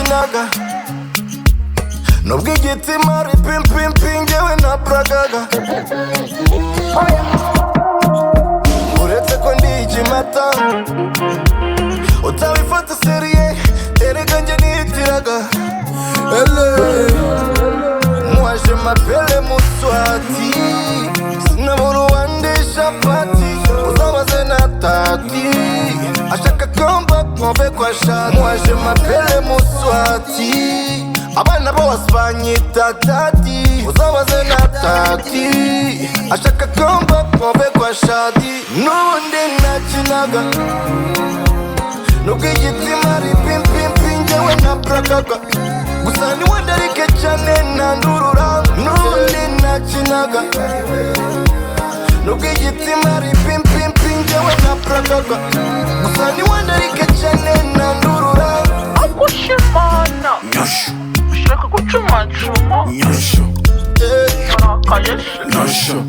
nakinaga nubwo igitima ari pim ngewe nabragaga uretse ko ndi ikimata utabifata seriye erega nge nitiraga moi je m'appelle Muswati sinabura uwandisha pati uzabaze na tati ashaka komba mwove kwa shati moi je m'appelle Muswati abana bose banyita tati uzabaze na tati ashaka komba mwove kwa shati nubundi nakinaga nubwo igitima ari pim ngewe nabragaga gusa niwe ndarike cyane nandurura nubundi nakinaga nubwo igitima ari pim ngewe nabragaga gusa niwe ndarike cyane nandurura akushimana Nyosho ushaka gucumacuma Nyosho arakayeshe Nyosho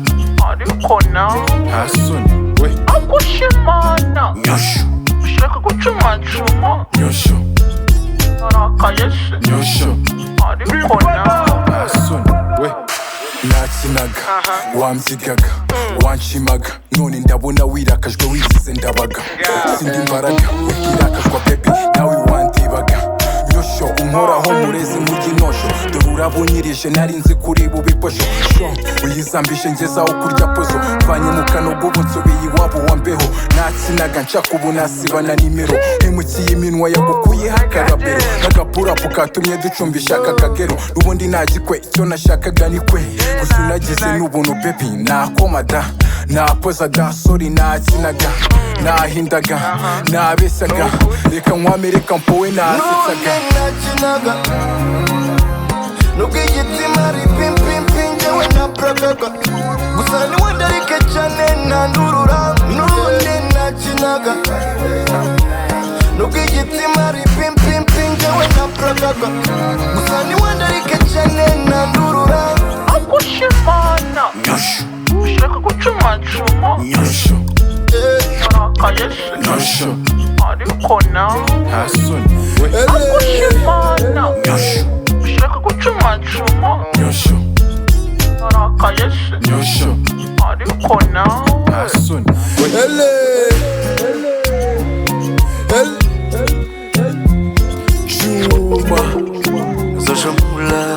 ariko nawe Hasoni we akushimana Nyosho ushaka gucumacuma Nyosho arakayeshe Nyosho ariko nawe Hasoni we nakinaga wambyigaga wanshimaga none ndabona wirakajwe wigize ndabaga sindi imbaraga wikirakajwa baby nawe wandibaga Nyosho unkoraho murezi muginosho dore urabonyirije nari nzi kuri bubiposho uyizambishe ngezaho kurya pozo mvanye mu kanogo ubu nsubiye iwabo wa mbeho nakinaga nshaka ubu nasibana nimero hemukiye iminwa yagukuyeho akarabero n'agapurapu katumye ducumbisha aka kagero n'ubundi nagikwe icyo nashakaga ni kwe gusa unagize n'ubuntu baby nakomada napozaga sorry nakinaga nahindaga nabesaga reka nkwame reka mpowe nasetsaga nakinaga nubwo igitima ari pim ngewe nabragaga gusa niwe ndarike cyane nandurura nubundi nakinaga nubwo igitima ari pim ngewe nabragaga gusa niwe ndarike cyane nandurura akushimana Nyosho ushaka gucumacuma Nyosho arakayeshe Nyosho ariko nawe Hasoni we akushimana Nyosho ushaka gucumacuma Nyosho arakayeshe Nyosho ariko nawe Hasoni we Cuma Nyosho Mula